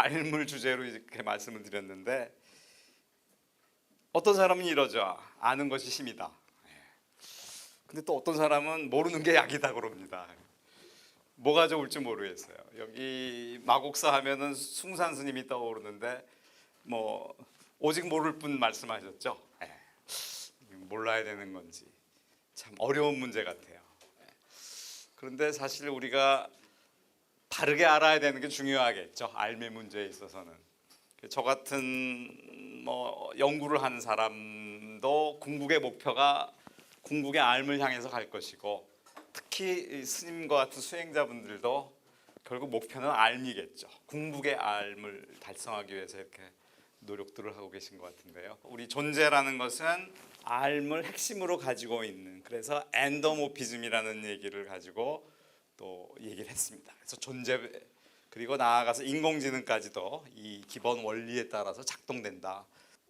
알물 주제로 이렇게 말씀을 드렸는데 어떤 사람은 이러죠. 아는 것이 힘이다. 근데 또 어떤 사람은 모르는 게 약이다 그럽니다. 뭐가 좋을지 모르겠어요. 여기 마곡사 하면은 숭산 스님이 떠오르는데 뭐 오직 모를 뿐 말씀하셨죠. 몰라야 되는 건지 참 어려운 문제 같아요. 그런데 사실 우리가 바르게 알아야 되는 게 중요하겠죠. 알미 문제에 있어서는. 저 같은 뭐 연구를 하는 사람도 궁극의 목표가 궁극의 알을 향해서 갈 것이고, 특히 스님과 같은 수행자분들도 결국 목표는 알미겠죠. 궁극의 알을 달성하기 위해서 이렇게 노력들을 하고 계신 것 같은데요. 우리 존재라는 것은 알을 핵심으로 가지고 있는, 그래서 엔도모피즘이라는 얘기를 가지고 또 얘기를 했습니다. 그래서 존재 그리고 나아가서 인공지능까지도 이 기본 원리에 따라서 작동된다.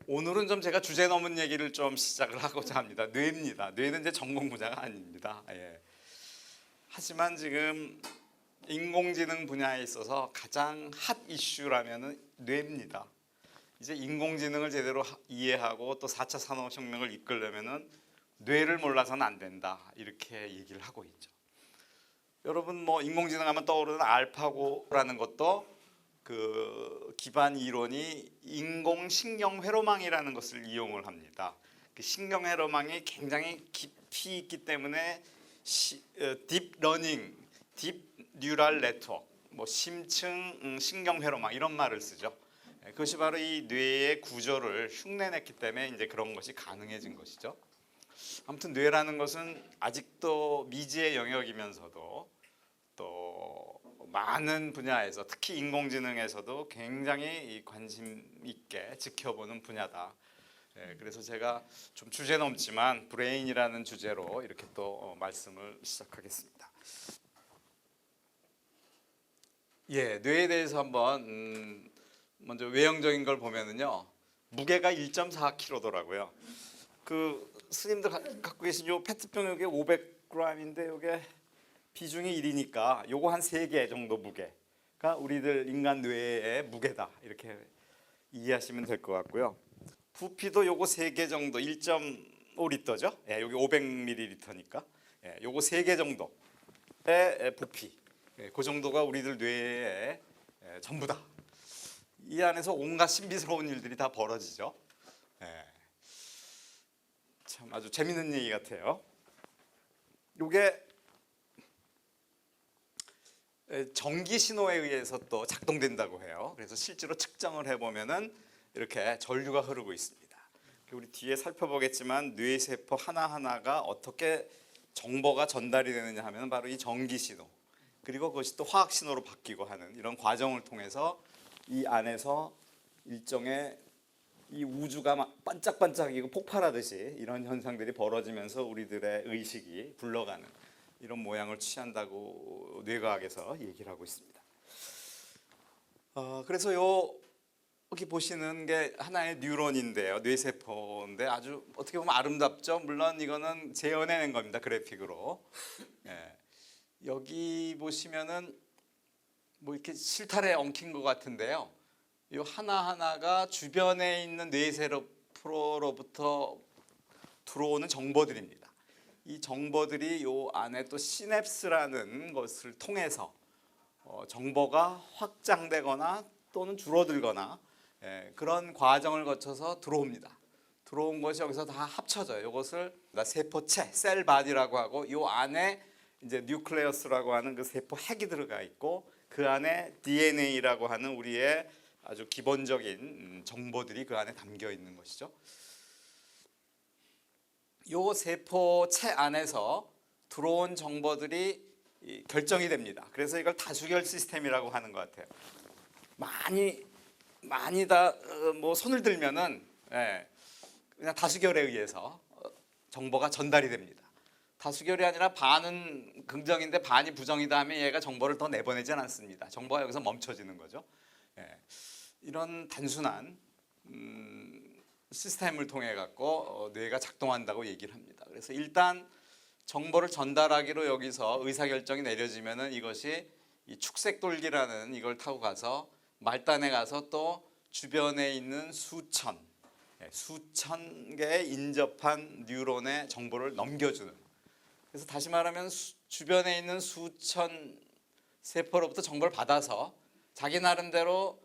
오늘은 좀 제가 주제 넘은 얘기를 좀 시작을 하고자 합니다. 뇌입니다. 뇌는 이제 전공 분야가 아닙니다. 하지만 지금 인공지능 분야에 있어서 가장 핫 이슈라면은 뇌입니다. 이제 인공지능을 제대로 이해하고 또 4차 산업혁명을 이끌려면은 뇌를 몰라서는 안 된다, 이렇게 얘기를 하고 있죠. 여러분 뭐 인공지능 하면 떠오르는 알파고라는 것도 그 기반 이론이 인공신경 회로망이라는 것을 이용을 합니다. 그 신경 회로망이 굉장히 깊이 있기 때문에 딥러닝, 딥 뉴럴 네트워크, 뭐 심층 신경 회로망 이런 말을 쓰죠. 그것이 바로 이 뇌의 구조를 흉내냈기 때문에 이제 그런 것이 가능해진 것이죠. 아무튼 뇌라는 것은 아직도 미지의 영역이면서도 또 많은 분야에서, 특히 인공지능에서도 굉장히 관심 있게 지켜보는 분야다. 그래서 제가 좀 주제 넘지만 브레인이라는 주제로 이렇게 또 말씀을 시작하겠습니다. 뇌에 대해서 한번 먼저 외형적인 걸 보면은요, 무게가 1.4kg더라고요. 그 스님들 갖고 계신 요 페트병 이게 500g인데 요게 비중이 1이니까 요거 한 3개 정도 무게가 우리들 인간 뇌의 무게다, 이렇게 이해하시면 될 것 같고요. 부피도 요거 3개 정도, 1.5리터죠. 여기 500ml니까 요거 3개 정도의 부피, 그 정도가 우리들 뇌의 전부다. 이 안에서 온갖 신비스러운 일들이 다 벌어지죠. 참 아주 재밌는 얘기 같아요. 요게 전기 신호에 의해서 또 작동된다고 해요. 그래서 실제로 측정을 해보면은 이렇게 전류가 흐르고 있습니다. 우리 뒤에 살펴보겠지만 뇌세포 하나하나가 어떻게 정보가 전달이 되느냐 하면 바로 이 전기 신호, 그리고 그것이 또 화학 신호로 바뀌고 하는 이런 과정을 통해서 이 안에서 일종의 이 우주가 막 반짝반짝이고 폭발하듯이 이런 현상들이 벌어지면서 우리들의 의식이 굴러가는 이런 모양을 취한다고 뇌과학에서 얘기를 하고 있습니다. 그래서 여기 보시는 게 하나의 뉴런인데요, 뇌세포인데 아주 어떻게 보면 아름답죠. 물론 이거는 재현해낸 겁니다, 그래픽으로. 여기 보시면은 뭐 이렇게 실타래 엉킨 것 같은데요, 이 하나하나가 주변에 있는 뇌세포로부터 들어오는 정보들입니다. 이 정보들이 요 안에 또 시냅스라는 것을 통해서 정보가 확장되거나 또는 줄어들거나 그런 과정을 거쳐서 들어옵니다. 들어온 것이 여기서 다 합쳐져요. 이것을 세포체, 셀바디라고 하고, 요 안에 이제 뉴클레어스라고 하는 그 세포 핵이 들어가 있고, 그 안에 DNA라고 하는 우리의 아주 기본적인 정보들이 그 안에 담겨 있는 것이죠. 요 세포체 안에서 들어온 정보들이 결정이 됩니다. 그래서 이걸 다수결 시스템이라고 하는 것 같아요. 많이 다 뭐 손을 들면은 그냥 다수결에 의해서 정보가 전달이 됩니다. 다수결이 아니라 반은 긍정인데 반이 부정이다 하면 얘가 정보를 더 내보내진 않습니다. 정보가 여기서 멈춰지는 거죠. 이런 단순한 시스템을 통해 갖고 뇌가 작동한다고 얘기를 합니다. 그래서 일단 정보를 전달하기로 여기서 의사결정이 내려지면은 이것이 이 축색돌기라는 이걸 타고 가서 말단에 가서 또 주변에 있는 수천 개의 인접한 뉴런의 정보를 넘겨주는. 그래서 다시 말하면 주변에 있는 수천 세포로부터 정보를 받아서 자기 나름대로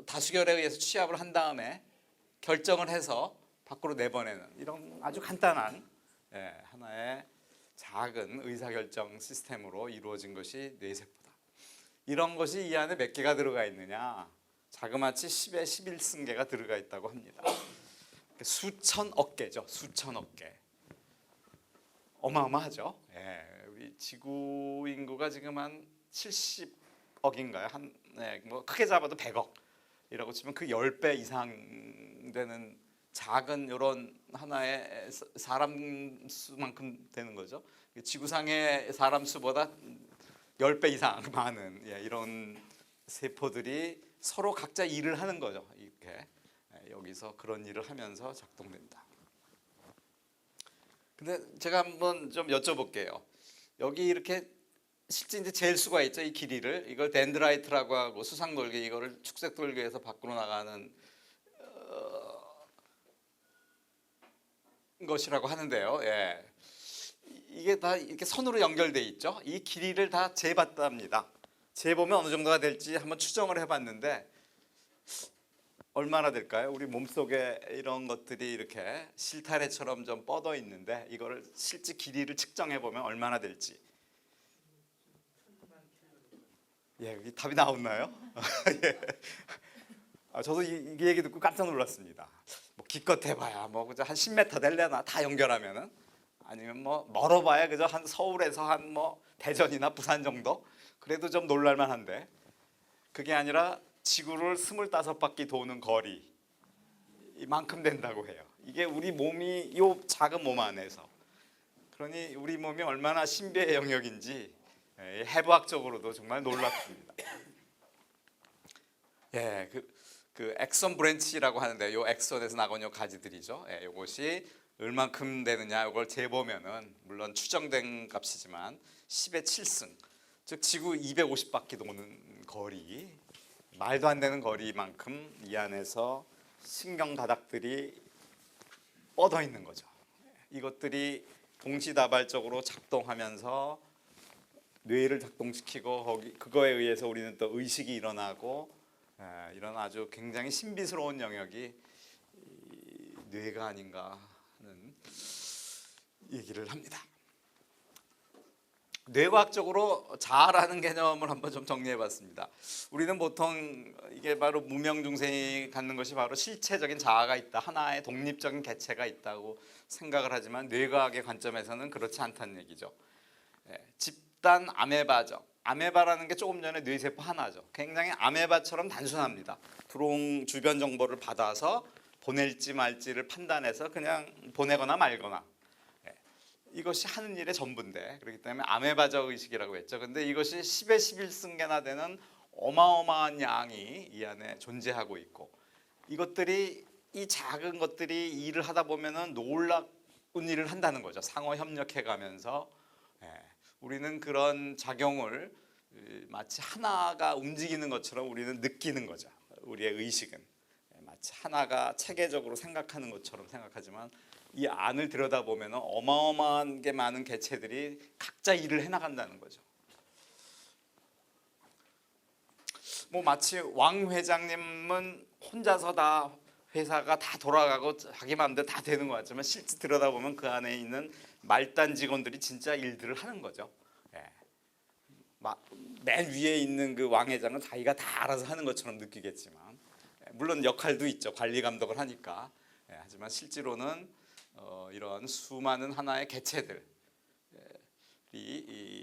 다수결에 의해서 취합을 한 다음에 결정을 해서 밖으로 내보내는 이런 아주 간단한 하나의 작은 의사결정 시스템으로 이루어진 것이 뇌세포다. 이런 것이 이 안에 몇 개가 들어가 있느냐? 자그마치 10의 11승계가 들어가 있다고 합니다. 수천억 개죠. 수천억 개. 어마어마하죠. 우리 지구 인구가 지금 한 70억인가요? 뭐 크게 잡아도 100억이라고 치면 그 10배 이상 되는 작은 이런 하나의 사람 수만큼 되는 거죠. 지구상의 사람 수보다 10배 이상 많은 이런 세포들이 서로 각자 일을 하는 거죠. 이렇게 여기서 그런 일을 하면서 작동된다. 근데 제가 한번 좀 여쭤볼게요. 여기 이렇게 실제 이제 잴 수가 있죠. 이 길이를 이걸 덴드라이트라고 하고 수상돌기 이거를 축색돌기에서 밖으로 나가는 것이라고 하는데요. 이게 다 이렇게 선으로 연결돼 있죠. 이 길이를 다 재봤답니다. 재보면 어느 정도가 될지 한번 추정을 해봤는데 얼마나 될까요? 우리 몸속에 이런 것들이 이렇게 실타래처럼 좀 뻗어 있는데 이거를 실제 길이를 측정해 보면 얼마나 될지. 여기 답이 나왔나요? 저도 이 얘기 듣고 깜짝 놀랐습니다. 뭐 기껏 해봐야 뭐 그저 한 10m 될려나 다 연결하면은 아니면 뭐 멀어봐야 그저 한 서울에서 한 뭐 대전이나 부산 정도 그래도 좀 놀랄만한데 그게 아니라 지구를 25바퀴 도는 거리 이만큼 된다고 해요. 이게 우리 몸이 요 작은 몸 안에서 그러니 우리 몸이 얼마나 신비의 영역인지 해부학적으로도 정말 놀랍습니다. 그 엑선 브랜치라고 하는데 요 엑선에서 나온 요 가지들이죠. 요것이 얼만큼 되느냐 이걸 재보면은 물론 추정된 값이지만 10의 7승 즉 지구 250바퀴 도는 거리 말도 안 되는 거리만큼 이 안에서 신경 가닥들이 뻗어 있는 거죠. 이것들이 동시다발적으로 작동하면서 뇌를 작동시키고 그거에 의해서 우리는 또 의식이 일어나고 이런 아주 굉장히 신비스러운 영역이 뇌가 아닌가 하는 얘기를 합니다. 뇌과학적으로 자아라는 개념을 한번 좀 정리해봤습니다. 우리는 보통 이게 바로 무명중생이 갖는 것이 바로 실체적인 자아가 있다, 하나의 독립적인 개체가 있다고 생각을 하지만 뇌과학의 관점에서는 그렇지 않다는 얘기죠. 집단 아메바죠. 아메바라는 게 조금 전에 뇌세포 하나죠. 굉장히 아메바처럼 단순합니다. 들어온 주변 정보를 받아서 보낼지 말지를 판단해서 그냥 보내거나 말거나 이것이 하는 일의 전부인데 그렇기 때문에 아메바적 의식이라고 했죠. 근데 이것이 10의 11승계나 되는 어마어마한 양이 이 안에 존재하고 있고 이것들이 이 작은 것들이 일을 하다 보면은 놀라운 일을 한다는 거죠. 상호 협력해 가면서 우리는 그런 작용을 마치 하나가 움직이는 것처럼 우리는 느끼는 거죠. 우리의 의식은 마치 하나가 체계적으로 생각하는 것처럼 생각하지만 이 안을 들여다보면 어마어마한 게 많은 개체들이 각자 일을 해나간다는 거죠. 뭐 마치 왕 회장님은 혼자서 다 회사가 다 돌아가고 자기 마음대로 다 되는 것 같지만 실제 들여다보면 그 안에 있는 말단 직원들이 진짜 일들을 하는 거죠. 맨 위에 있는 그 왕 회장은 자기가 다 알아서 하는 것처럼 느끼겠지만 물론 역할도 있죠. 관리 감독을 하니까. 하지만 실제로는 이런 수많은 하나의 개체들이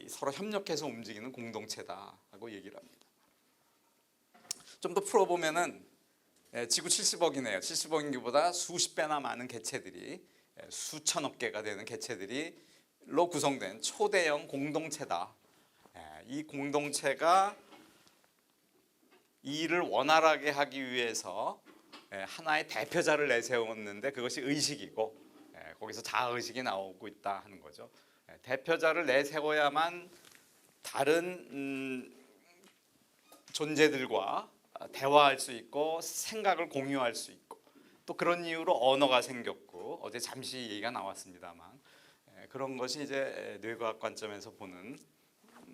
서로 협력해서 움직이는 공동체다라고 얘기를 합니다. 좀 더 풀어보면은 지구 70억이네요. 70억인기보다 수십 배나 많은 개체들이 수천억 개가 되는 개체들이로 구성된 초대형 공동체다. 이 공동체가 이 일을 원활하게 하기 위해서 하나의 대표자를 내세웠는데 그것이 의식이고 거기서 자아의식이 나오고 있다 하는 거죠. 대표자를 내세워야만 다른 존재들과 대화할 수 있고 생각을 공유할 수 있고 또 그런 이유로 언어가 생겼고 어제 잠시 얘기가 나왔습니다만 그런 것이 이제 뇌과학 관점에서 보는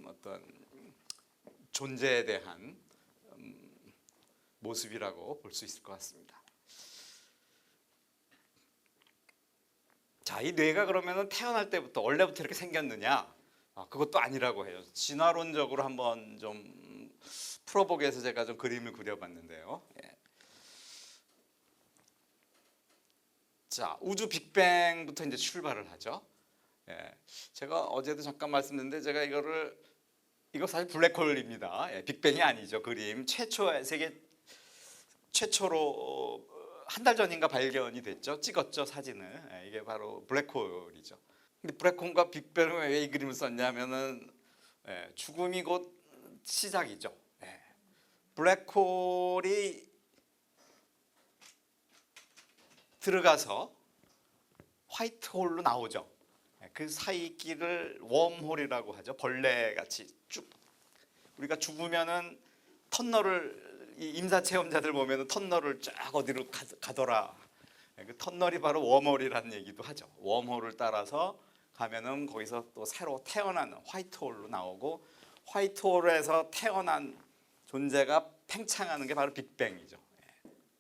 어떤 존재에 대한 모습이라고 볼 수 있을 것 같습니다. 자, 이 뇌가 그러면은 태어날 때부터 원래부터 이렇게 생겼느냐? 그것도 아니라고 해요. 진화론적으로 한번 좀 풀어보기 위해서 제가 좀 그림을 그려봤는데요. 예. 자, 우주 빅뱅부터 이제 출발을 하죠. 예. 제가 어제도 잠깐 말씀드렸는데 제가 이거 사실 블랙홀입니다. 예, 빅뱅이 아니죠. 그림 세계 최초로 한 달 전인가 발견이 됐죠. 찍었죠 사진을. 예, 이게 바로 블랙홀이죠. 근데 블랙홀과 빅뱅을 왜 이 그림을 썼냐면은 죽음이 곧 시작이죠. 블랙홀이 들어가서 화이트홀로 나오죠. 그 사이 길을 웜홀이라고 하죠. 벌레같이 쭉 우리가 죽으면은 터널을 이 임사 체험자들 보면은 터널을 쫙 어디로 가더라. 그 터널이 바로 웜홀이라는 얘기도 하죠. 웜홀을 따라서 가면은 거기서 또 새로 태어나는 화이트홀로 나오고 화이트홀에서 태어난 존재가 팽창하는 게 바로 빅뱅이죠.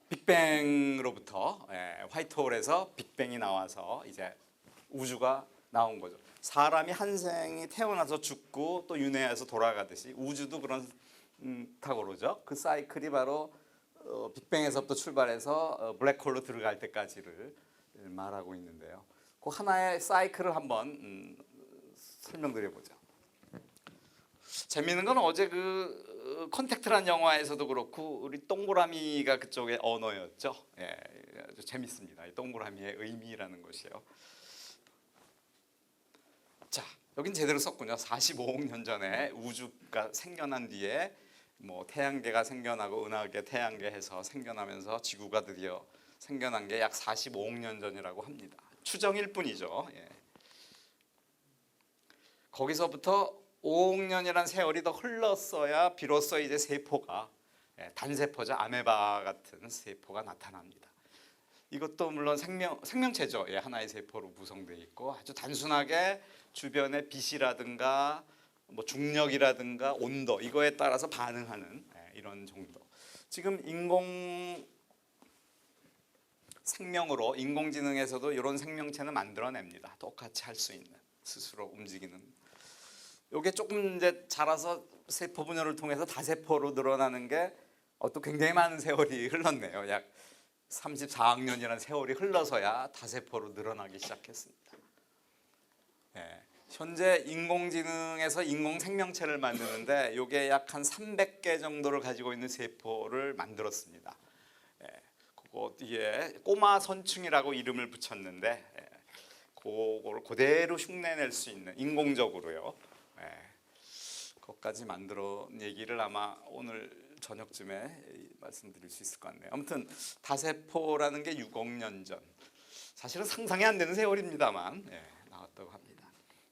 빅뱅으로부터 화이트홀에서 빅뱅이 나와서 이제 우주가 나온 거죠. 사람이 한 생이 태어나서 죽고 또 윤회해서 돌아가듯이 우주도 그렇다고 그러죠. 그 사이클이 바로 빅뱅에서부터 출발해서 블랙홀로 들어갈 때까지를 말하고 있는데요. 그 하나의 사이클을 한번 설명드려보죠. 재미있는 건 어제 그 컨택트란 영화에서도 그렇고 우리 동그라미가 그쪽의 언어였죠. 아주 재밌습니다. 이 동그라미의 의미라는 것이요. 자, 여긴 제대로 썼군요. 45억 년 전에 우주가 생겨난 뒤에 뭐 태양계가 생겨나고 은하계, 태양계 해서 생겨나면서 지구가 드디어 생겨난 게 약 45억 년 전이라고 합니다. 추정일 뿐이죠. 거기서부터 5억 년이라는 세월이 더 흘렀어야 비로소 이제 세포가 단세포죠. 아메바 같은 세포가 나타납니다. 이것도 물론 생명체죠. 하나의 세포로 구성되어 있고 아주 단순하게 주변의 빛이라든가 뭐 중력이라든가 온도 이거에 따라서 반응하는 이런 정도. 지금 생명으로 인공지능에서도 이런 생명체는 만들어냅니다. 똑같이 할 수 있는 스스로 움직이는. 이게 조금 이제 자라서 세포 분열을 통해서 다세포로 늘어나는 게 또 굉장히 많은 세월이 흘렀네요. 약 34억 년이라는 세월이 흘러서야 다세포로 늘어나기 시작했습니다. 현재 인공지능에서 인공생명체를 만드는데 이게 약 한 300개 정도를 가지고 있는 세포를 만들었습니다. 그거 뒤에 꼬마 선충이라고 이름을 붙였는데 그걸 그대로 흉내낼 수 있는 인공적으로요. 그것까지 만들어 얘기를 아마 오늘 저녁쯤에 말씀드릴 수 있을 것 같네요. 아무튼 다세포라는 게 6억 년 전, 사실은 상상이 안 되는 세월입니다만 나왔다고 합니다.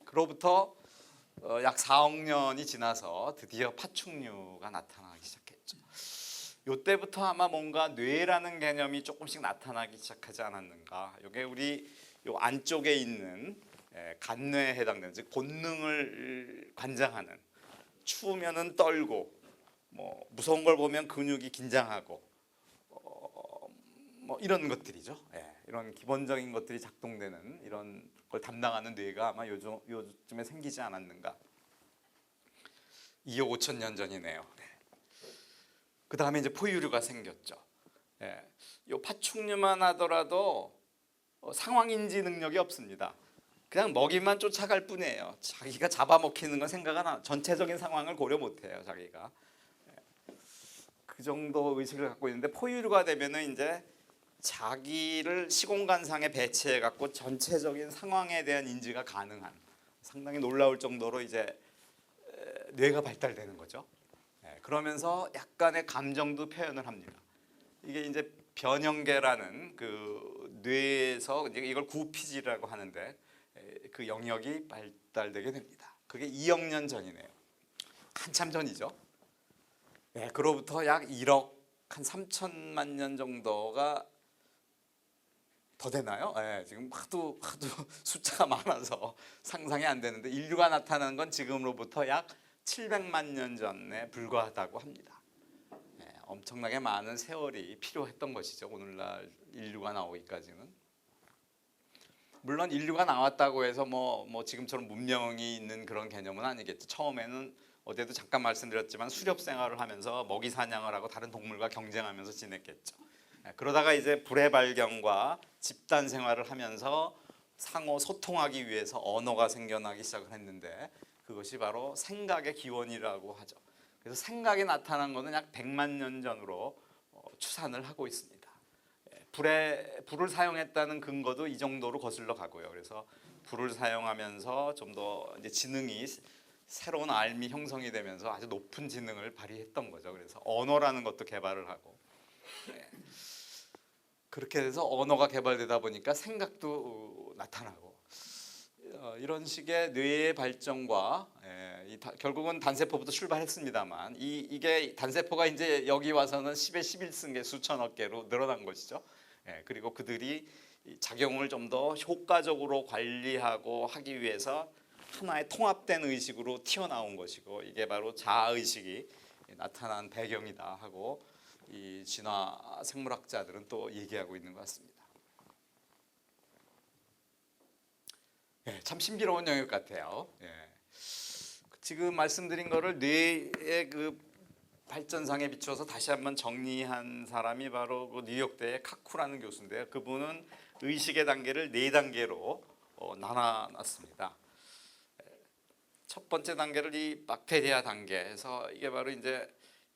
그로부터 약 4억 년이 지나서 드디어 파충류가 나타나기 시작했죠. 이때부터 아마 뭔가 뇌라는 개념이 조금씩 나타나기 시작하지 않았는가. 이게 우리 요 안쪽에 있는 간뇌에 해당되는, 즉 본능을 관장하는, 추우면은 떨고 뭐 무서운 걸 보면 근육이 긴장하고 뭐 이런 것들이죠. 이런 기본적인 것들이 작동되는 이런 걸 담당하는 뇌가 아마 요즘에 생기지 않았는가. 2억 5천 년 전이네요. 그 다음에 이제 포유류가 생겼죠. 이 파충류만 하더라도 상황 인지 능력이 없습니다. 그냥 먹이만 쫓아갈 뿐이에요. 자기가 잡아먹히는 건 생각 안 하고 전체적인 상황을 고려 못해요. 자기가 그 정도 의식을 갖고 있는데 포유류가 되면은 이제 자기를 시공간상에 배치해 갖고 전체적인 상황에 대한 인지가 가능한, 상당히 놀라울 정도로 이제 뇌가 발달되는 거죠. 그러면서 약간의 감정도 표현을 합니다. 이게 이제 변형계라는 그 뇌에서 이걸 구피지라고 하는데 그 영역이 발달되게 됩니다. 그게 2억 년 전이네요. 한참 전이죠. 네, 그로부터 약 1억 한 3천만 년 정도가 더 되나요? 네, 지금 하도 숫자가 많아서 상상이 안 되는데 인류가 나타나는 건 지금으로부터 약 700만 년 전에 불과하다고 합니다. 네, 엄청나게 많은 세월이 필요했던 것이죠. 오늘날 인류가 나오기까지는. 물론 인류가 나왔다고 해서 뭐 지금처럼 문명이 있는 그런 개념은 아니겠죠. 처음에는 어제도 잠깐 말씀드렸지만 수렵 생활을 하면서 먹이 사냥을 하고 다른 동물과 경쟁하면서 지냈겠죠. 그러다가 이제 불의 발견과 집단 생활을 하면서 상호 소통하기 위해서 언어가 생겨나기 시작을 했는데 그것이 바로 생각의 기원이라고 하죠. 그래서 생각이 나타난 것은 약 100만 년 전으로 추산을 하고 있습니다. 불을 사용했다는 근거도 이 정도로 거슬러 가고요. 그래서 불을 사용하면서 좀 더 이제 지능이 새로운 알미 형성이 되면서 아주 높은 지능을 발휘했던 거죠. 그래서 언어라는 것도 개발을 하고 그렇게 돼서 언어가 개발되다 보니까 생각도 나타나고 이런 식의 뇌의 발전과 결국은 단세포부터 출발했습니다만 이게 단세포가 이제 여기 와서는 10의 11승계 수천억 개로 늘어난 것이죠. 그리고 그들이 작용을 좀 더 효과적으로 관리하고 하기 위해서 하나의 통합된 의식으로 튀어나온 것이고 이게 바로 자아의식이 나타난 배경이다 하고 이 진화 생물학자들은 또 얘기하고 있는 것 같습니다. 참 신비로운 영역 같아요. 지금 말씀드린 거를 뇌의 그 발전상에 비추어서 다시 한번 정리한 사람이 바로 그 뉴욕대의 카쿠라는 교수인데요. 그분은 의식의 단계를 4단계로 나눠놨습니다. 첫 번째 단계를 이 박테리아 단계에서 이게 바로 이제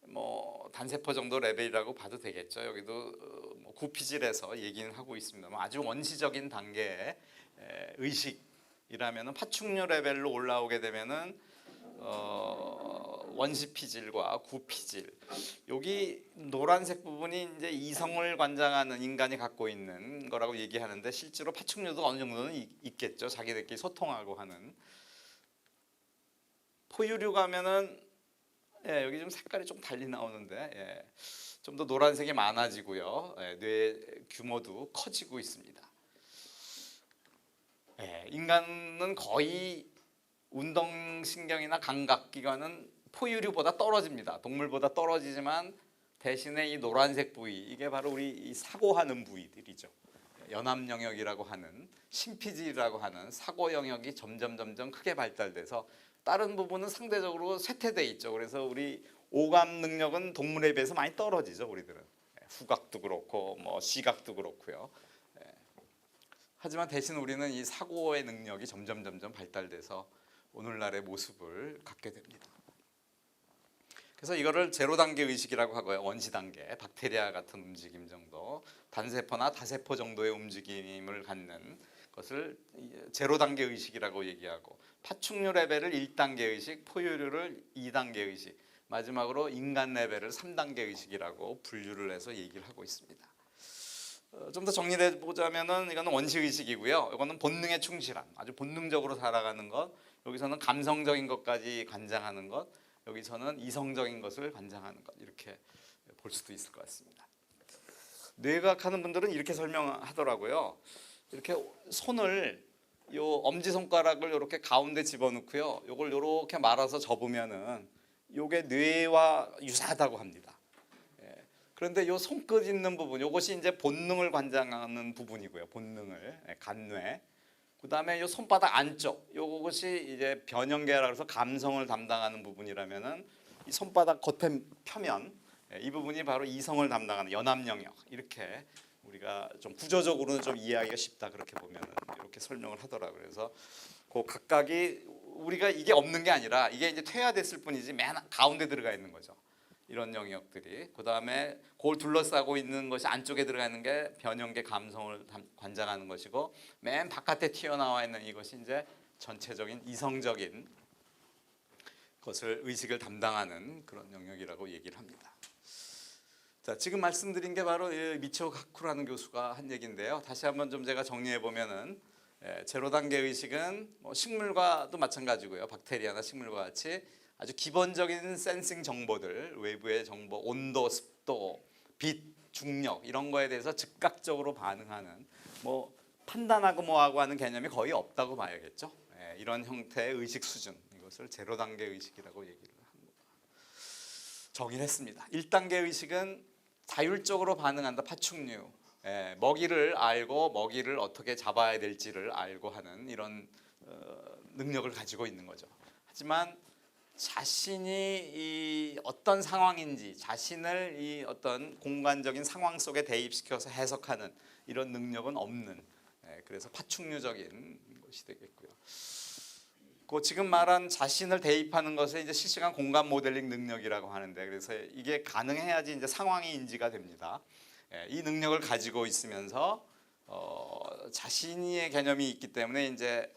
뭐 단세포 정도 레벨이라고 봐도 되겠죠. 여기도 뭐 구피질에서 얘기는 하고 있습니다만 아주 원시적인 단계의 의식이라면은 파충류 레벨로 올라오게 되면은 원시피질과 구피질 여기 노란색 부분이 이제 이성을 관장하는 인간이 갖고 있는 거라고 얘기하는데 실제로 파충류도 어느 정도는 있겠죠. 자기들끼리 소통하고 하는 포유류 가면은 여기 좀 색깔이 좀 달리 나오는데 좀 더 노란색이 많아지고요. 뇌 규모도 커지고 있습니다. 인간은 거의 운동신경이나 감각기관은 포유류보다 떨어집니다. 동물보다 떨어지지만 대신에 이 노란색 부위 이게 바로 우리 이 사고하는 부위들이죠. 연합 영역이라고 하는 심피질이라고 하는 사고 영역이 점점 크게 발달돼서 다른 부분은 상대적으로 쇠퇴돼 있죠. 그래서 우리 오감 능력은 동물에 비해서 많이 떨어지죠. 우리들은 후각도 그렇고 뭐 시각도 그렇고요. 하지만 대신 우리는 이 사고의 능력이 점점 발달돼서 오늘날의 모습을 갖게 됩니다. 그래서 이거를 제로 단계 의식이라고 하고요. 원시 단계, 박테리아 같은 움직임 정도, 단세포나 다세포 정도의 움직임을 갖는 것을 제로 단계 의식이라고 얘기하고 파충류 레벨을 1단계 의식, 포유류를 2단계 의식, 마지막으로 인간 레벨을 3단계 의식이라고 분류를 해서 얘기를 하고 있습니다. 좀 더 정리해 보자면은 이거는 원시 의식이고요. 이거는 본능에 충실한 아주 본능적으로 살아가는 것. 여기서는 감성적인 것까지 관장하는 것. 여기서는 이성적인 것을 관장하는 것. 이렇게 볼 수도 있을 것 같습니다. 뇌과학 하는 분들은 이렇게 설명하더라고요. 이렇게 손을 요 엄지 손가락을 이렇게 가운데 집어넣고요. 요걸 이렇게 말아서 접으면은 요게 뇌와 유사하다고 합니다. 그런데 요 손끝 있는 부분, 요것이 이제 본능을 관장하는 부분이고요. 본능을 간뇌. 그다음에 요 손바닥 안쪽, 요것이 이제 변형계라고 해서 감성을 담당하는 부분이라면은 이 손바닥 겉에 표면, 이 부분이 바로 이성을 담당하는 연합 영역. 이렇게 우리가 좀 구조적으로는 좀 이해하기가 쉽다 그렇게 보면은 이렇게 설명을 하더라고요. 그래서 그 각각이 우리가 이게 없는 게 아니라 이게 이제 퇴화됐을 뿐이지 맨 가운데 들어가 있는 거죠. 이런 영역들이 그 다음에 그걸 둘러싸고 있는 것이 안쪽에 들어가 있는 게 변형계 감성을 관장하는 것이고 맨 바깥에 튀어나와 있는 이것이 이제 전체적인 이성적인 것을 의식을 담당하는 그런 영역이라고 얘기를 합니다. 자, 지금 말씀드린 게 바로 미치오 카쿠라는 교수가 한 얘기인데요. 다시 한번 좀 제가 정리해 보면은 제로 단계 의식은 뭐 식물과도 마찬가지고요. 박테리아나 식물과 같이 아주 기본적인 센싱 정보들, 외부의 정보, 온도, 습도, 빛, 중력 이런 거에 대해서 즉각적으로 반응하는 뭐 판단하고 뭐하고 하는 개념이 거의 없다고 봐야겠죠. 이런 형태의 의식 수준, 이것을 제로 단계 의식이라고 얘기를 합니다. 정의를 했습니다. 1단계 의식은 자율적으로 반응한다. 파충류. 먹이를 알고 먹이를 어떻게 잡아야 될지를 알고 하는 이런 능력을 가지고 있는 거죠. 하지만 자신이 이 어떤 상황인지 자신을 이 어떤 공간적인 상황 속에 대입시켜서 해석하는 이런 능력은 없는, 그래서 파충류적인 것이 되겠고요. 그 지금 말한 자신을 대입하는 것을 이제 실시간 공간 모델링 능력이라고 하는데, 그래서 이게 가능해야지 이제 상황이 인지가 됩니다. 이 능력을 가지고 있으면서 자신의 개념이 있기 때문에 이제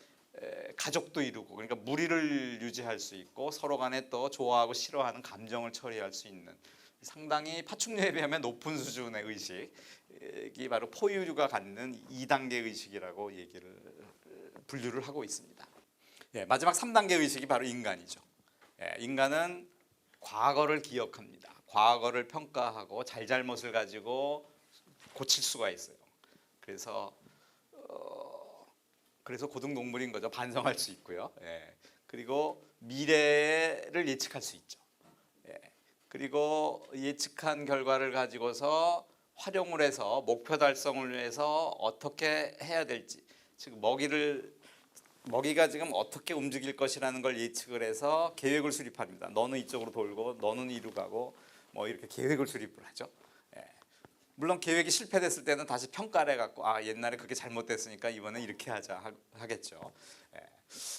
가족도 이루고, 그러니까 무리를 유지할 수 있고 서로 간에 또 좋아하고 싫어하는 감정을 처리할 수 있는 상당히 파충류에 비하면 높은 수준의 의식이 바로 포유류가 갖는 2단계 의식이라고 분류를 하고 있습니다. 마지막 3단계 의식이 바로 인간이죠. 인간은 과거를 기억합니다. 과거를 평가하고 잘잘못을 가지고 고칠 수가 있어요. 그래서 고등동물인 거죠. 반성할 수 있고요. 그리고 미래를 예측할 수 있죠. 그리고 예측한 결과를 가지고서 활용을 해서 목표 달성을 위해서 어떻게 해야 될지, 즉 먹이가 지금 어떻게 움직일 것이라는 걸 예측을 해서 계획을 수립합니다. 너는 이쪽으로 돌고 너는 이리로 가고 뭐 이렇게 계획을 수립을 하죠. 물론 계획이 실패됐을 때는 다시 평가를 해갖고 옛날에 그게 잘못됐으니까 이번에 이렇게 하겠죠.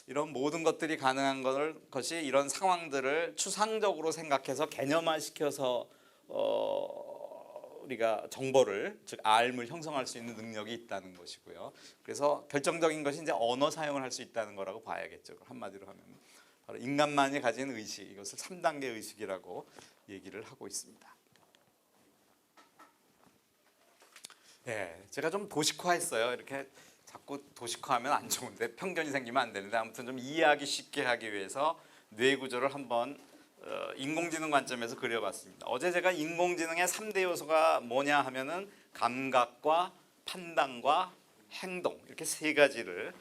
이런 모든 것들이 가능한 것이 이런 상황들을 추상적으로 생각해서 개념화시켜서 우리가 정보를, 즉 알을 형성할 수 있는 능력이 있다는 것이고요. 그래서 결정적인 것이 이제 언어 사용을 할 수 있다는 거라고 봐야겠죠. 한마디로 하면 바로 인간만이 가진 의식, 이것을 3단계 의식이라고 얘기를 하고 있습니다. 제가 좀 도식화했어요. 이렇게 자꾸 도식화하면 안 좋은데, 편견이 생기면 안 되는데, 아무튼 좀 이해하기 쉽게 하기 위해서 뇌 구조를 한번 인공지능 관점에서 그려봤습니다. 어제 제가 인공지능의 3대 요소가 뭐냐 하면은 감각과 판단과 행동, 이렇게 세 가지를,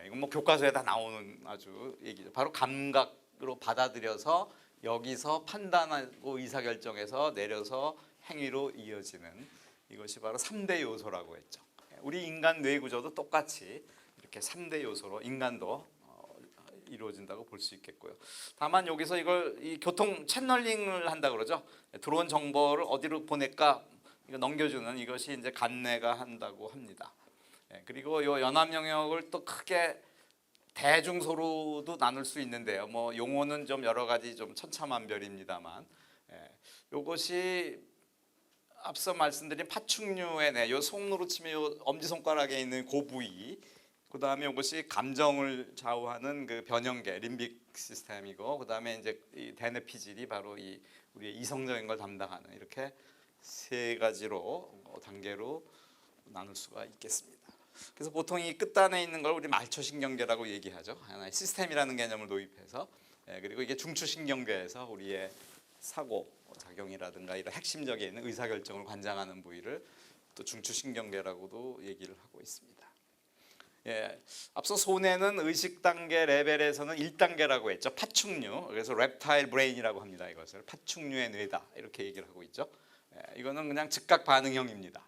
이건 뭐 교과서에 다 나오는 아주 얘기죠. 바로 감각으로 받아들여서 여기서 판단하고 의사결정해서 내려서 행위로 이어지는, 이것이 바로 3대 요소라고 했죠. 우리 인간 뇌 구조도 똑같이 이렇게 3대 요소로 인간도 이루어진다고 볼 수 있겠고요. 다만 여기서 이 교통 채널링을 한다 그러죠. 들어온 정보를 어디로 보낼까 이거 넘겨주는, 이것이 이제 간뇌가 한다고 합니다. 그리고 이 연합 영역을 또 크게 대중소로도 나눌 수 있는데요. 뭐 용어는 좀 여러 가지 좀 천차만별입니다만, 이것이 앞서 말씀드린 파충류의 요 손으로 치면 요 엄지손가락에 있는 그 부위, 그 다음에 이것이 감정을 좌우하는 그 변형계 림빅 시스템이고, 그 다음에 이제 이 대뇌피질이 바로 우리의 이성적인 걸 담당하는, 이렇게 세 가지로 단계로 나눌 수가 있겠습니다. 그래서 보통 이 끝단에 있는 걸 우리 말초신경계라고 얘기하죠. 하나의 시스템이라는 개념을 도입해서, 그리고 이게 중추신경계에서 우리의 사고 작용이라든가 이런 핵심적인 의사결정을 관장하는 부위를 또 중추신경계라고도 얘기를 하고 있습니다. 앞서 손해는 의식 단계 레벨에서는 1단계라고 했죠. 파충류, 그래서 reptile brain이라고 합니다. 이것을 파충류의 뇌다 이렇게 얘기를 하고 있죠. 이거는 그냥 즉각 반응형입니다.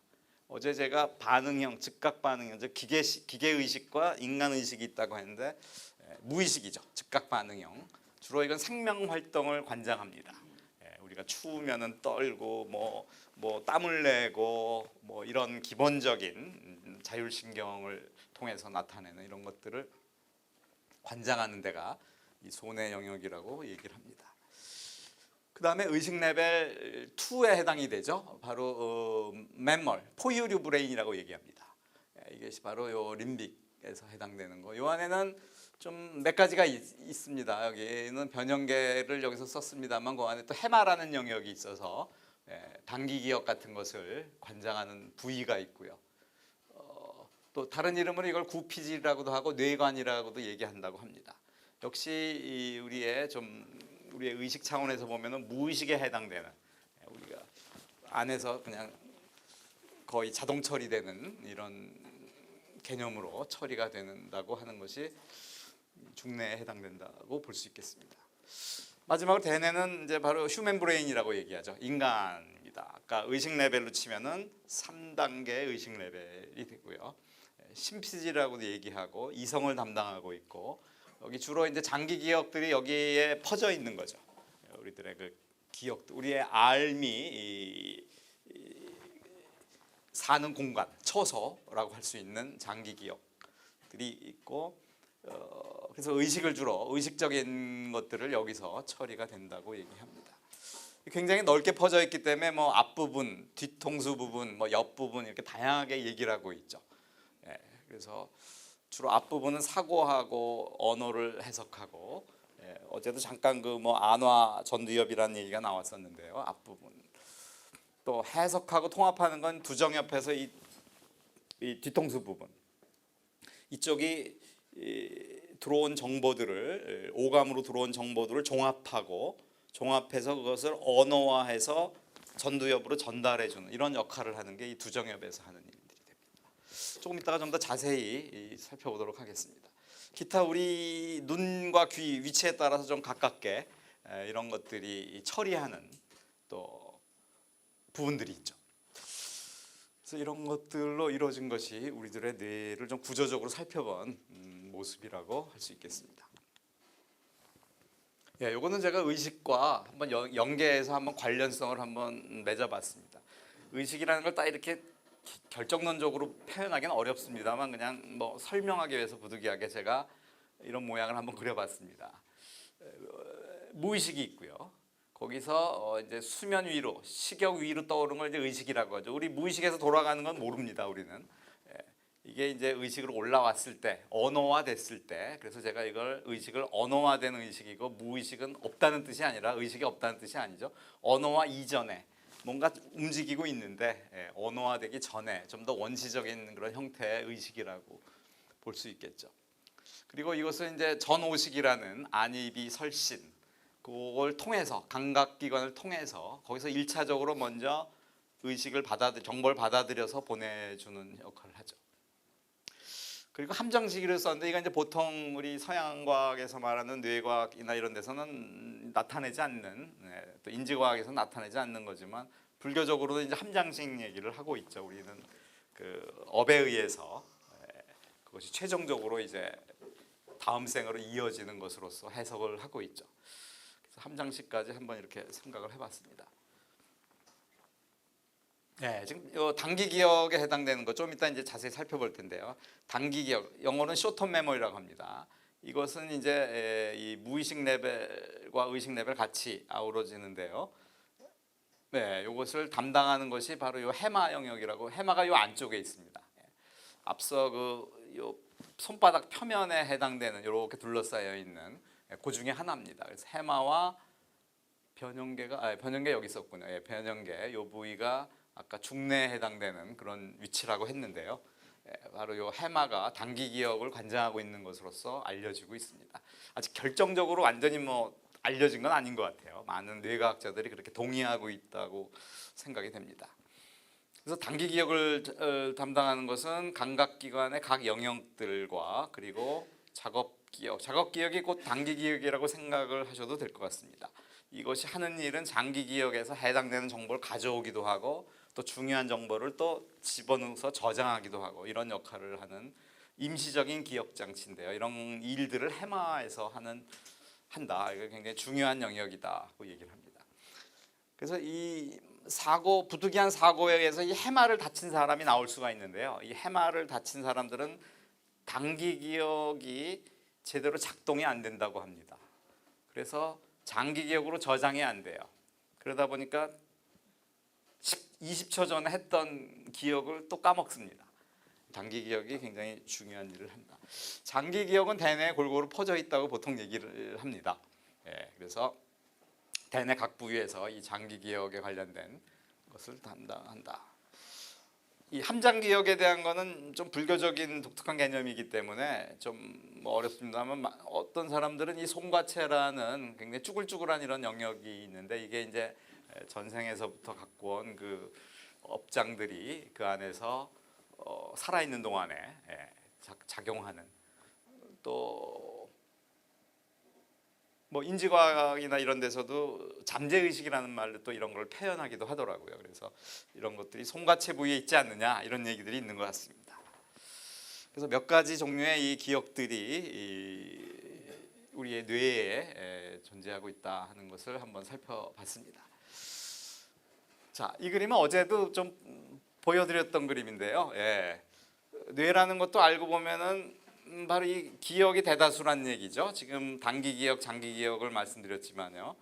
어제 제가 반응형, 즉각 반응형, 즉 기계 의식과 인간 의식이 있다고 했는데, 무의식이죠. 즉각 반응형. 주로 이건 생명 활동을 관장합니다. 우리가 추우면은 떨고 뭐 땀을 내고 뭐 이런 기본적인 자율신경을 통해서 나타내는 이런 것들을 관장하는 데가 이 손의 영역이라고 얘기를 합니다. 그 다음에 의식 레벨 2에 해당이 되죠. 바로 맴멀, 포유류 브레인이라고 얘기합니다. 이것이 바로 요 림빅에서 해당되는 거. 요 안에는 좀 몇 가지가 있습니다. 여기는 변형계를 여기서 썼습니다만, 그 안에 또 해마라는 영역이 있어서 단기 기억 같은 것을 관장하는 부위가 있고요. 또 다른 이름으로 이걸 구피질이라고도 하고 뇌관이라고도 얘기한다고 합니다. 역시 우리의 좀 우리의 의식 차원에서 보면은 무의식에 해당되는, 우리가 안에서 그냥 거의 자동 처리되는 이런 개념으로 처리가 된다고 하는 것이 중뇌에 해당된다고 볼 수 있겠습니다. 마지막으로 대뇌는 이제 바로 휴먼 브레인이라고 얘기하죠. 인간입니다. 아까 의식 레벨로 치면은 3단계 의식 레벨이 되고요. 심피지라고도 얘기하고 이성을 담당하고 있고, 여기 주로 이제 장기 기억들이 여기에 퍼져 있는 거죠. 우리들의 그 기억, 우리의 알미 사는 공간, 처소라고 할 수 있는 장기 기억들이 있고, 그래서 의식을 주로 의식적인 것들을 여기서 처리가 된다고 얘기합니다. 굉장히 넓게 퍼져 있기 때문에 뭐 앞부분, 뒤통수 부분, 뭐 옆부분 이렇게 다양하게 얘기를 하고 있죠. 예, 그래서 주로 앞부분은 사고하고 언어를 해석하고, 예, 어제도 잠깐 그 뭐 안화 전두엽이라는 얘기가 나왔었는데요. 앞부분 또 해석하고 통합하는 건 두정 옆에서 이 뒤통수 부분, 이쪽이 들어온 정보들을, 오감으로 들어온 정보들을 종합해서 그것을 언어화해서 전두엽으로 전달해주는 이런 역할을 하는 게 이 두정엽에서 하는 일들이 됩니다. 조금 이따가 좀 더 자세히 살펴보도록 하겠습니다. 기타 우리 눈과 귀 위치에 따라서 좀 가깝게 이런 것들이 처리하는 또 부분들이 있죠. 그래서 이런 것들로 이루어진 것이 우리들의 뇌를 좀 구조적으로 살펴본 모습이라고 할 수 있겠습니다. 예, 요거는 제가 의식과 한번 연계해서 한번 관련성을 한번 맺어봤습니다. 의식이라는 걸 딱 이렇게 결정론적으로 표현하기는 어렵습니다만, 그냥 뭐 설명하기 위해서 부득이하게 제가 이런 모양을 한번 그려봤습니다. 무의식이 있고요. 거기서 이제 수면 위로, 시격 위로 떠오르는 걸 이제 의식이라고 하죠. 우리 무의식에서 돌아가는 건 모릅니다, 우리는. 이게 이제 의식으로 올라왔을 때, 언어화 됐을 때, 그래서 제가 이걸 의식을 언어화된 의식이고, 무의식은 없다는 뜻이 아니라, 의식이 없다는 뜻이 아니죠. 언어화 이전에 뭔가 움직이고 있는데, 언어화되기 전에 좀 더 원시적인 그런 형태의 의식이라고 볼 수 있겠죠. 그리고 이것은 이제 전오식이라는 안입이 설신, 그걸 통해서, 감각기관을 통해서 거기서 1차적으로 먼저 의식을 정보를 받아들여서 보내주는 역할을 하죠. 그리고 함정시기를 썼는데, 이건 이제 보통 우리 서양과학에서 말하는 뇌과학이나 이런 데서는 나타내지 않는, 또 인지과학에서 나타내지 않는 거지만, 불교적으로는 이제 함장식 얘기를 하고 있죠. 우리는 그 업에 의해서 그것이 최종적으로 이제 다음 생으로 이어지는 것으로서 해석을 하고 있죠. 그래서 함장식까지 한번 이렇게 생각을 해봤습니다. 네, 지금 단기 기억에 해당되는 거 좀 이따 이제 자세히 살펴볼 텐데요. 단기 기억, 영어로는 쇼텀 메모리라고 합니다. 이것은 이제 이 무의식 레벨과 의식 레벨 같이 아우러지는데요. 네, 이것을 담당하는 것이 바로 이 해마 영역이라고, 해마가 이 안쪽에 있습니다. 앞서 요 손바닥 표면에 해당되는 이렇게 둘러싸여 있는 그 중에 하나입니다. 그래서 해마와 변형계 여기 있었군요. 예, 변형계 이 부위가 아까 중뇌에 해당되는 그런 위치라고 했는데요. 바로 이 해마가 단기 기억을 관장하고 있는 것으로서 알려지고 있습니다. 아직 결정적으로 완전히 뭐 알려진 건 아닌 것 같아요. 많은 뇌과학자들이 그렇게 동의하고 있다고 생각이 됩니다. 그래서 단기 기억을 담당하는 것은 감각기관의 각 영역들과, 그리고 작업 기억이 곧 단기 기억이라고 생각을 하셔도 될 것 같습니다. 이것이 하는 일은 장기 기억에서 해당되는 정보를 가져오기도 하고, 또 중요한 정보를 또 집어넣어서 저장하기도 하고, 이런 역할을 하는 임시적인 기억 장치인데요. 이런 일들을 해마에서 한다. 이거 굉장히 중요한 영역이다고 얘기를 합니다. 그래서 이 부득이한 사고에 의해서 이 해마를 다친 사람이 나올 수가 있는데요. 이 해마를 다친 사람들은 단기 기억이 제대로 작동이 안 된다고 합니다. 그래서 장기 기억으로 저장이 안 돼요. 그러다 보니까 20초 전에 했던 기억을 또 까먹습니다. 단기 기억이 굉장히 중요한 일을 한다. 장기 기억은 대뇌에 골고루 퍼져 있다고 보통 얘기를 합니다. 그래서 대뇌 각 부위에서 이 장기 기억에 관련된 것을 담당한다. 이 함장기역에 대한 거는 좀 불교적인 독특한 개념이기 때문에 좀뭐 어렵습니다만 어떤 사람들은 이 송과체라는 굉장히 쭈글쭈글한 이런 영역이 있는데 이게 이제 전생에서부터 갖고 온 그 업장들이 그 안에서 살아있는 동안에 작용하는 또 뭐 인지과학이나 이런 데서도 잠재의식이라는 말로 또 이런 걸 표현하기도 하더라고요. 그래서 이런 것들이 송과체 부위에 있지 않느냐 이런 얘기들이 있는 것 같습니다. 그래서 몇 가지 종류의 이 기억들이 우리의 뇌에 존재하고 있다 하는 것을 한번 살펴봤습니다. 자, 이 그림은 어제도 좀 보여드렸던 그림인데요. 뇌라는 것도 알고 보면은 바로 이 기억이 대다수란 얘기죠. 지금 단기 기억, 장기 기억을 말씀드렸지만요.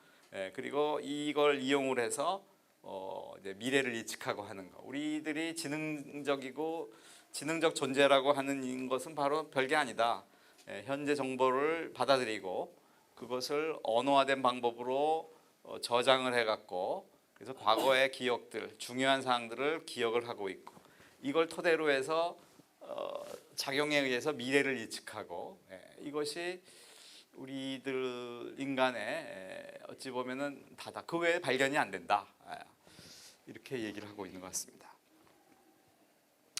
그리고 이걸 이용을 해서 이제 미래를 예측하고 하는 거. 우리들이 지능적이고 지능적 존재라고 하는 것은 바로 별게 아니다. 현재 정보를 받아들이고 그것을 언어화된 방법으로 저장을 해갖고 그래서 과거의 기억들, 중요한 사항들을 기억을 하고 있고 이걸 토대로 해서 작용에 의해서 미래를 예측하고 이것이 우리들 인간의 어찌 보면은 다다 그 외에 발견이 안 된다 이렇게 얘기를 하고 있는 것 같습니다.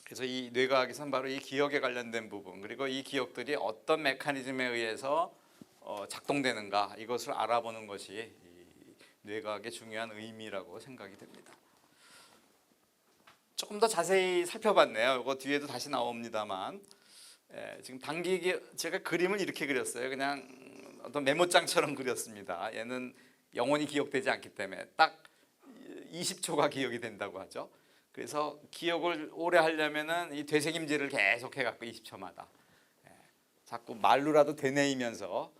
그래서 이 뇌과학에서는 바로 이 기억에 관련된 부분 그리고 이 기억들이 어떤 메커니즘에 의해서 작동되는가 이것을 알아보는 것이 이 뇌과학의 중요한 의미라고 생각이 됩니다. 조금 더 자세히 살펴봤네요. 이거 뒤에도 다시 나옵니다만 지금 단기 제가 그림을 이렇게 그렸어요. 그냥 어떤 메모장처럼 그렸습니다. 얘는 영원히 기억되지 않기 때문에 딱 20초가 기억이 된다고 하죠. 그래서 기억을 오래 하려면은 이 되새김질을 계속 해갖고 20초마다 자꾸 말로라도 되뇌이면서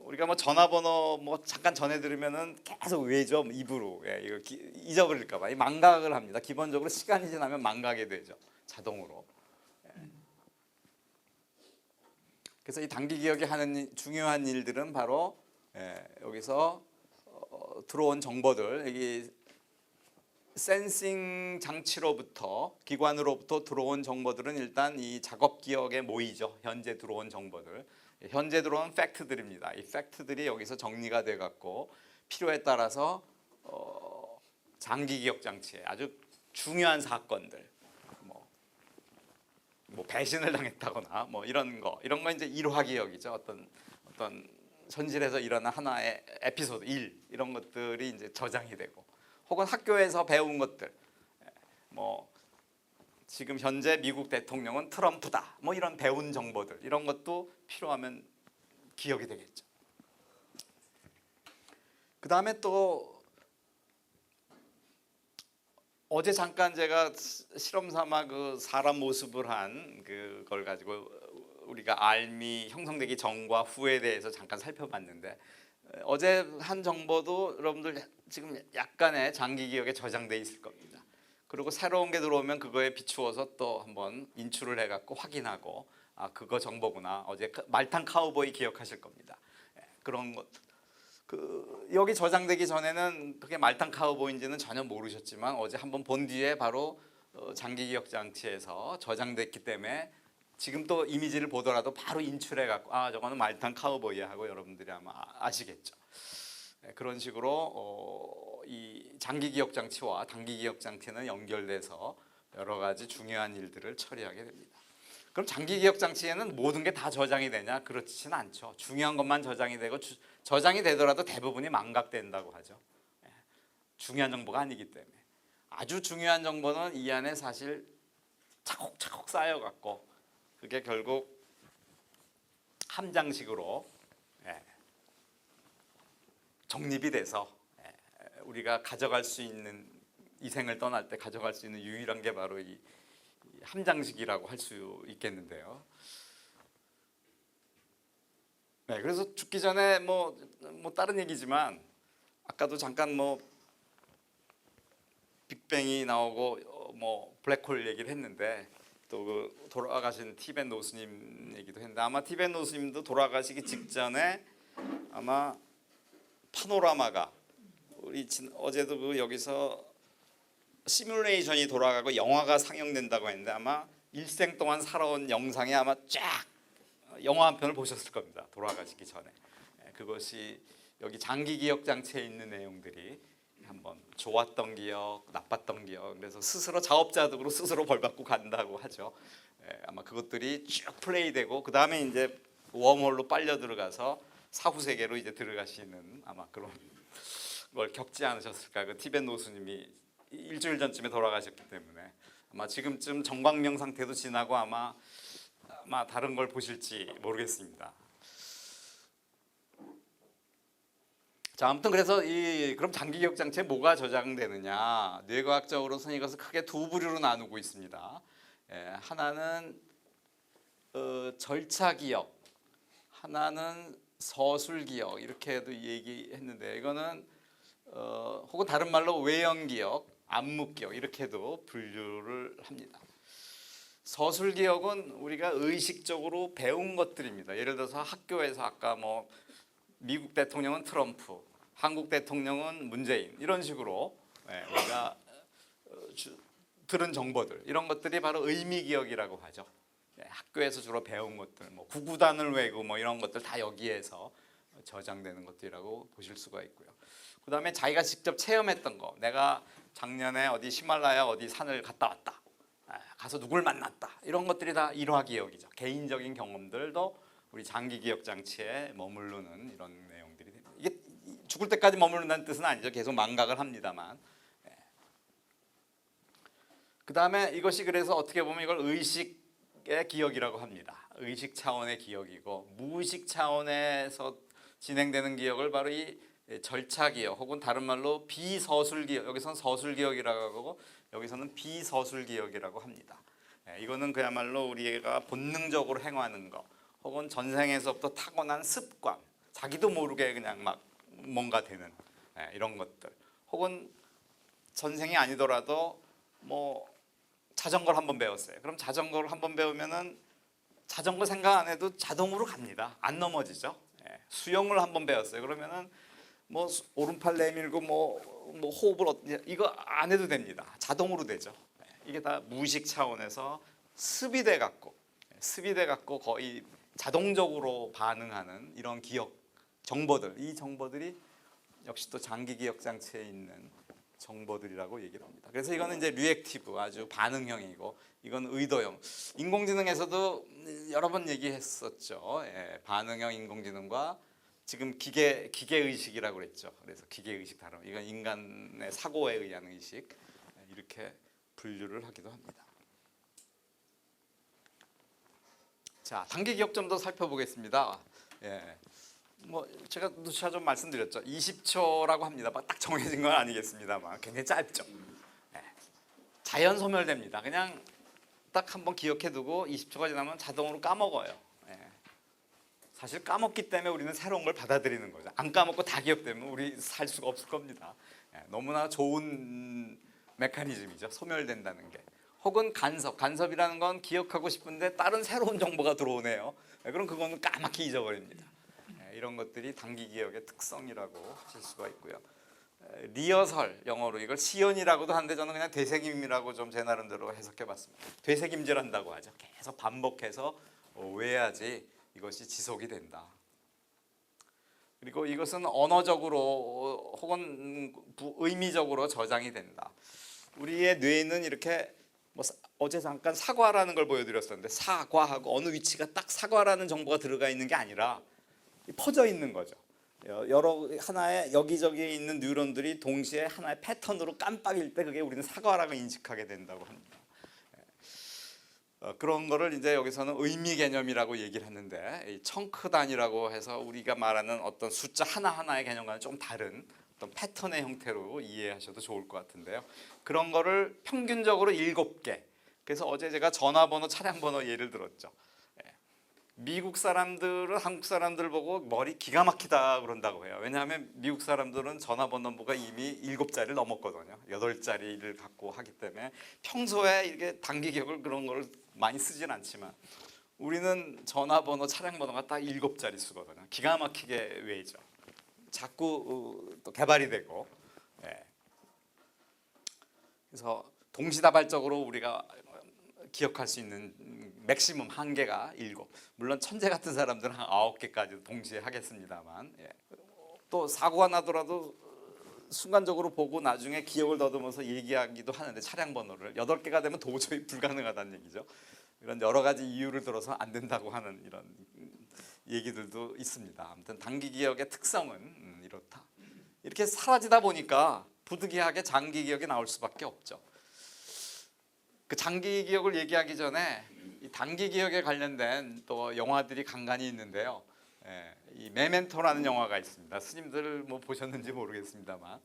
우리가 뭐 전화번호 뭐 잠깐 전해 들으면은 계속 외죠 입으로 이거 잊어버릴까봐 망각을 합니다. 기본적으로 시간이 지나면 망각이 되죠 자동으로. 그래서 이 단기 기억이 하는 중요한 일들은 바로 여기서 들어온 정보들 여기 센싱 장치로부터 기관으로부터 들어온 정보들은 일단 이 작업 기억에 모이죠. 현재 들어온 정보들. 현재 들어온 팩트들입니다. 이 팩트들이 여기서 정리가 돼 갖고 필요에 따라서 장기 기억 장치에 아주 중요한 사건들 뭐 배신을 당했다거나 뭐 이런 거 이제 일화 기억이죠. 어떤 현실에서 일어난 하나의 에피소드 일 이런 것들이 이제 저장이 되고 혹은 학교에서 배운 것들 뭐 지금 현재 미국 대통령은 트럼프다. 뭐 이런 배운 정보들 이런 것도 필요하면 기억이 되겠죠. 그 다음에 또 어제 잠깐 제가 실험 삼아 그 사람 모습을 한 그걸 가지고 우리가 알미 형성되기 전과 후에 대해서 잠깐 살펴봤는데 어제 한 정보도 여러분들 지금 약간의 장기 기억에 저장돼 있을 겁니다. 그리고 새로운 게 들어오면 그거에 비추어서 또 한번 인출을 해갖고 확인하고 아 그거 정보구나. 어제 말탄 카우보이 기억하실 겁니다. 그런 것. 여기 저장되기 전에는 그게 말탄 카우보이인지는 전혀 모르셨지만 어제 한번 본 뒤에 바로 장기 기억 장치에서 저장됐기 때문에 지금 또 이미지를 보더라도 바로 인출해갖고 아 저거는 말탄 카우보이야 하고 여러분들이 아마 아시겠죠. 그런 식으로 이 장기 기억 장치와 단기 기억 장치는 연결돼서 여러 가지 중요한 일들을 처리하게 됩니다. 그럼 장기 기억 장치에는 모든 게 다 저장이 되냐? 그렇지는 않죠. 중요한 것만 저장이 되고 저장이 되더라도 대부분이 망각된다고 하죠. 중요한 정보가 아니기 때문에. 아주 중요한 정보는 이 안에 사실 차곡차곡 쌓여갖고 그게 결국 함장식으로 정립이 돼서 우리가 가져갈 수 있는 이 생을 떠날 때 가져갈 수 있는 유일한 게 바로 이 함장식이라고 할 수 있겠는데요. 그래서 죽기 전에 뭐 다른 얘기지만 아까도 잠깐 뭐 빅뱅이 나오고 뭐 블랙홀 얘기를 했는데 또 그 돌아가신 티벤 노스님 얘기도 했는데 아마 티벤 노스님도 돌아가시기 직전에 아마 파노라마가 우리 어제도 그 여기서 시뮬레이션이 돌아가고 영화가 상영된다고 했는데 아마 일생 동안 살아온 영상이 아마 쫙 영화 한 편을 보셨을 겁니다. 돌아가시기 전에. 그것이 여기 장기 기억 장치에 있는 내용들이 한번 좋았던 기억, 나빴던 기억, 그래서 스스로 자업자득으로 스스로 벌 받고 간다고 하죠. 아마 그것들이 쭉 플레이되고 그 다음에 이제 웜홀로 빨려 들어가서 사후 세계로 이제 들어가시는 아마 그런 걸 겪지 않으셨을까. 그 티벳 노수님이 일주일 전쯤에 돌아가셨기 때문에 아마 지금쯤 정광명 상태도 지나고 아마 다른 걸 보실지 모르겠습니다. 자, 아무튼 그래서 그럼 장기 기억 장치에 뭐가 저장되느냐? 뇌과학적으로는 이것을 크게 두 부류로 나누고 있습니다. 하나는 절차 기억, 하나는 서술 기억 이렇게도 얘기했는데 이거는 혹은 다른 말로 외형 기억, 암묵 기억 이렇게도 분류를 합니다. 서술 기억은 우리가 의식적으로 배운 것들입니다. 예를 들어서 학교에서 아까 뭐 미국 대통령은 트럼프, 한국 대통령은 문재인 이런 식으로 우리가 들은 정보들 이런 것들이 바로 의미 기억이라고 하죠. 학교에서 주로 배운 것들, 뭐 구구단을 외고 뭐 이런 것들 다 여기에서 저장되는 것들이라고 보실 수가 있고요. 그 다음에 자기가 직접 체험했던 거, 내가 작년에 어디 히말라야 어디 산을 갔다 왔다, 가서 누굴 만났다 이런 것들이 다 일화 기억이죠. 개인적인 경험들도 우리 장기 기억 장치에 머무르는 이런 내용들이 됩니다. 이게 죽을 때까지 머무른다는 뜻은 아니죠. 계속 망각을 합니다만. 그 다음에 이것이 그래서 어떻게 보면 이걸 의식의 기억이라고 합니다. 의식 차원의 기억이고 무의식 차원에서 진행되는 기억을 바로 이 절차 기억 혹은 다른 말로 비서술 기억, 여기서는 서술 기억이라고 하고 여기서는 비서술 기억이라고 합니다. 이거는 그야말로 우리가 본능적으로 행하는 거 혹은 전생에서부터 타고난 습관, 자기도 모르게 그냥 막 뭔가 되는 이런 것들, 혹은 전생이 아니더라도 뭐 자전거를 한번 배웠어요. 그럼 자전거를 한번 배우면은 자전거 생각 안 해도 자동으로 갑니다. 안 넘어지죠. 수영을 한번 배웠어요. 그러면은 뭐 오른팔 내밀고 뭐 호흡을 이거 안 해도 됩니다. 자동으로 되죠. 이게 다 무의식 차원에서 습입돼 갖고 거의 자동적으로 반응하는 이런 기억 정보들, 이 정보들이 역시 또 장기 기억 장치에 있는 정보들이라고 얘기를 합니다. 그래서 이거는 이제 리액티브, 아주 반응형이고 이건 의도형. 인공지능에서도 여러 번 얘기했었죠. 반응형 인공지능과 지금 기계 의식이라고 그랬죠. 그래서 기계 의식 다름. 이건 인간의 사고에 의한 의식 이렇게 분류를 하기도 합니다. 자, 단기 기억 좀 더 살펴보겠습니다. 뭐 제가 누차 좀 말씀드렸죠. 20초라고 합니다. 딱 정해진 건 아니겠습니다만 굉장히 짧죠. 자연 소멸됩니다. 그냥 딱 한번 기억해두고 20초가 지나면 자동으로 까먹어요. 사실 까먹기 때문에 우리는 새로운 걸 받아들이는 거죠. 안 까먹고 다 기억되면 우리 살 수가 없을 겁니다. 너무나 좋은 메커니즘이죠. 소멸된다는 게. 혹은 간섭이라는 건 기억하고 싶은데 다른 새로운 정보가 들어오네요. 그럼 그거는 까맣게 잊어버립니다. 이런 것들이 단기 기억의 특성이라고 하실 수가 있고요. 리허설, 영어로 이걸 시연이라고도 하는데 저는 그냥 되새김이라고 좀 제 나름대로 해석해봤습니다. 되새김질한다고 하죠. 계속 반복해서 외워야지 이것이 지속이 된다. 그리고 이것은 언어적으로 혹은 의미적으로 저장이 된다. 우리의 뇌는 이렇게 뭐 어제 잠깐 사과라는 걸 보여드렸었는데 사과하고 어느 위치가 딱 사과라는 정보가 들어가 있는 게 아니라 퍼져 있는 거죠. 여러 하나의 여기저기 있는 뉴런들이 동시에 하나의 패턴으로 깜빡일 때 그게 우리는 사과라고 인식하게 된다고 합니다. 그런 거를 이제 여기서는 의미 개념이라고 얘기를 하는데 청크 단위라고 해서 우리가 말하는 어떤 숫자 하나하나의 개념과는 좀 다른 어떤 패턴의 형태로 이해하셔도 좋을 것 같은데요. 그런 거를 평균적으로 7개. 그래서 어제 제가 전화번호, 차량번호 예를 들었죠. 미국 사람들은 한국 사람들 보고 머리 기가 막히다 그런다고 해요. 왜냐하면 미국 사람들은 전화번호가 이미 7자리를 넘었거든요. 8자리를 갖고 하기 때문에 평소에 이게 단기 기억을 그런 걸 많이 쓰진 않지만 우리는 전화번호, 차량번호가 딱 7자리 수거든요. 기가 막히게 외죠. 자꾸 또 개발이 되고. 그래서 동시다발적으로 우리가 기억할 수 있는 맥시멈 한계가 7. 물론 천재 같은 사람들은 한 9개까지 동시에 하겠습니다만, 예. 또 사고가 나더라도 순간적으로 보고 나중에 기억을 더듬어서 얘기하기도 하는데 차량 번호를 8개가 되면 도저히 불가능하다는 얘기죠. 이런 여러 가지 이유를 들어서 안 된다고 하는 이런 얘기들도 있습니다. 아무튼 단기 기억의 특성은 이렇다. 이렇게 사라지다 보니까 부득이하게 장기 기억이 나올 수밖에 없죠. 그 장기 기억을 얘기하기 전에 이 단기 기억에 관련된 또 영화들이 간간히 있는데요. 예, 이 메멘토라는 영화가 있습니다. 스님들 뭐 보셨는지 모르겠습니다만,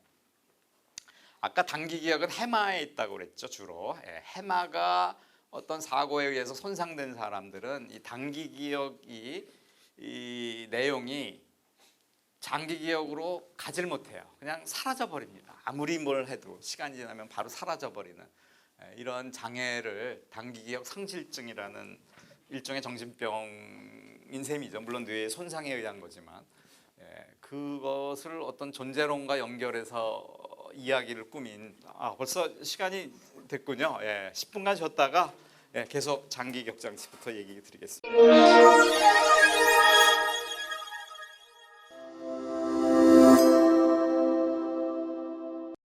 아까 단기 기억은 해마에 있다고 그랬죠. 주로 해마가 어떤 사고에 의해서 손상된 사람들은 이 단기 기억이 이 내용이 장기 기억으로 가지를 못해요. 그냥 사라져 버립니다. 아무리 뭘 해도 시간이 지나면 바로 사라져 버리는 이런 장애를 단기 기억 상실증이라는 일종의 정신병인 셈이죠. 물론 뇌의 손상에 의한 거지만, 그것을 어떤 존재론과 연결해서 이야기를 꾸민, 벌써 시간이 됐군요. 10분간 쉬었다가 계속 장기 기억 장치부터 얘기 드리겠습니다.